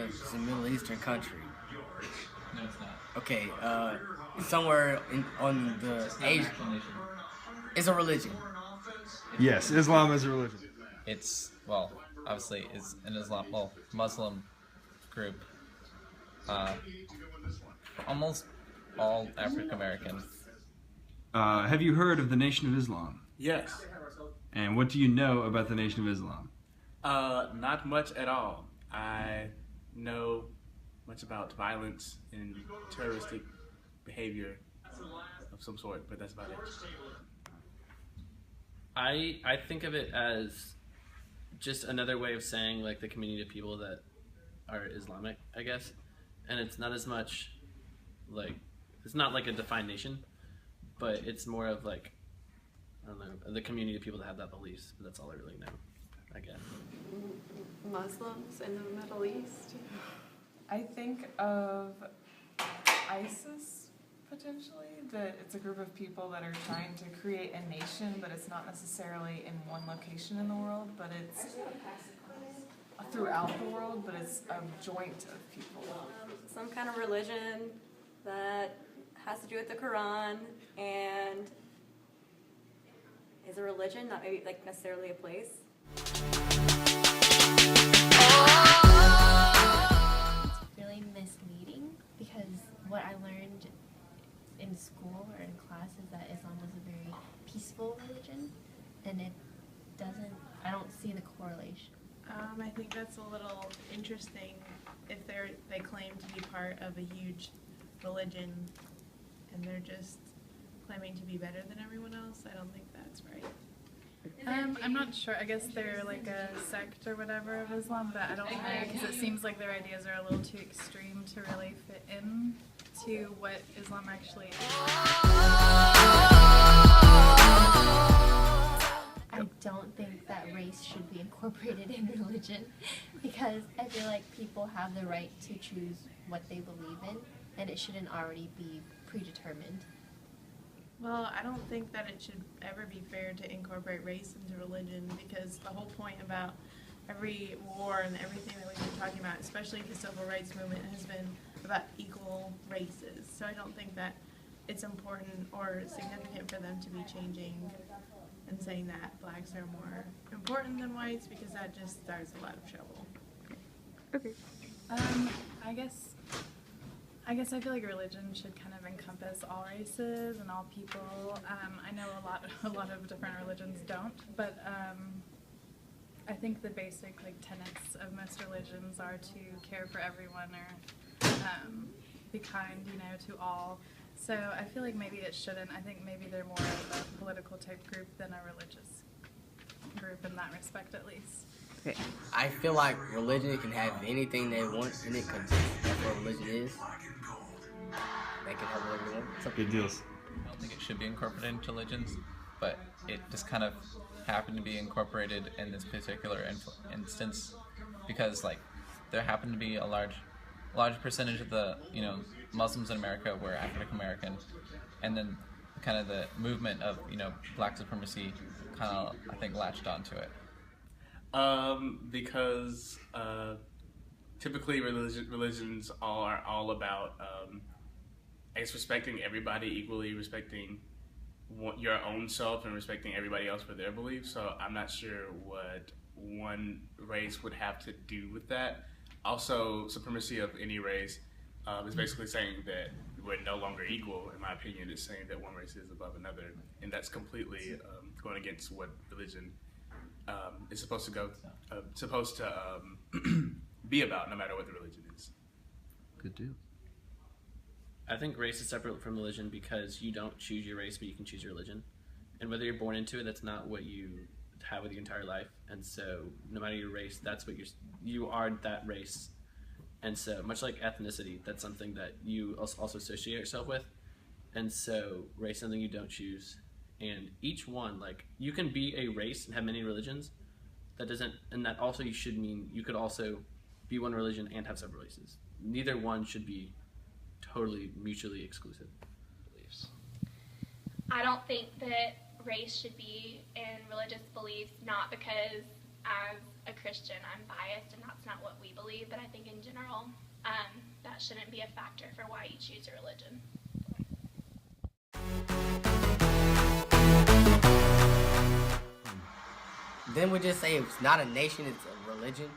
it's a Middle Eastern country. No, it's not. Okay, somewhere on the Asian. It's a religion. Yes, Islam is a religion. It's, well, obviously, it's an Muslim group. Almost all African American. Have you heard of the Nation of Islam? Yes. And what do you know about the Nation of Islam? Not much at all. I know much about violence and terroristic behavior of some sort, but that's about it. I think of it as just another way of saying like the community of people that are Islamic, I guess. And it's not as much like, it's not like a defined nation, but it's more of like, I don't know, the community of people that have that beliefs. That's all I really know, I guess. Muslims in the Middle East. I think of ISIS, potentially, that it's a group of people that are trying to create a nation, but it's not necessarily in one location in the world, but it's throughout the world, but it's a joint of people. Some kind of religion that has to do with the Quran and is a religion, not maybe like necessarily a place. It's really misleading because what I learned in school or in class is that Islam was a very peaceful religion, and I don't see the correlation. I think that's a little interesting if they claim to be part of a huge religion and they're just claiming to be better than everyone else. I don't think that's right. I'm not sure. I guess they're like a sect or whatever of Islam, but I don't know because it seems like their ideas are a little too extreme to really fit in to what Islam actually is. I don't think that race should be incorporated in religion because I feel like people have the right to choose what they believe in, and it shouldn't already be predetermined. Well, I don't think that it should ever be fair to incorporate race into religion because the whole point about every war and everything that we've been talking about, especially the civil rights movement, has been about equal races. So I don't think that it's important or significant for them to be changing and saying that blacks are more important than whites because that just starts a lot of trouble. Okay. I guess I feel like religion should kind of encompass all races and all people. I know a lot of different religions don't, but I think the basic like tenets of most religions are to care for everyone or be kind, to all. So I feel like maybe it shouldn't. I think maybe they're more of a political type group than a religious group in that respect, at least. Okay. I feel like religion can have anything they want in it because that's what religion is. They can have whatever they want. Good deals. I don't think it should be incorporated into religions, but it just kind of happened to be incorporated in this particular instance because, like, there happened to be a large percentage of the Muslims in America were African American, and then kind of the movement of black supremacy kind of I think latched onto it. Because typically religions are all about I guess respecting everybody equally, respecting your own self and respecting everybody else for their beliefs. So I'm not sure what one race would have to do with that. Also, supremacy of any race is basically saying that we're no longer equal. In my opinion, it's saying that one race is above another, and that's completely going against what religion is supposed to be about, no matter what the religion is. Good deal. I think race is separate from religion because you don't choose your race, but you can choose your religion. And whether you're born into it, that's not what you have with your entire life. And so no matter your race, that's what you are that race. And so much like ethnicity, that's something that you also associate yourself with. And so race is something you don't choose. And each one, like, you can be a race and have many religions. That doesn't, and that also should mean you could also be one religion and have several races. Neither one should be totally mutually exclusive beliefs. I don't think that race should be in religious beliefs, not because as a Christian I'm biased and that's not what we believe. individually, but I think in general, that shouldn't be a factor for why you choose a religion. Then we just say it's not a nation, it's a religion.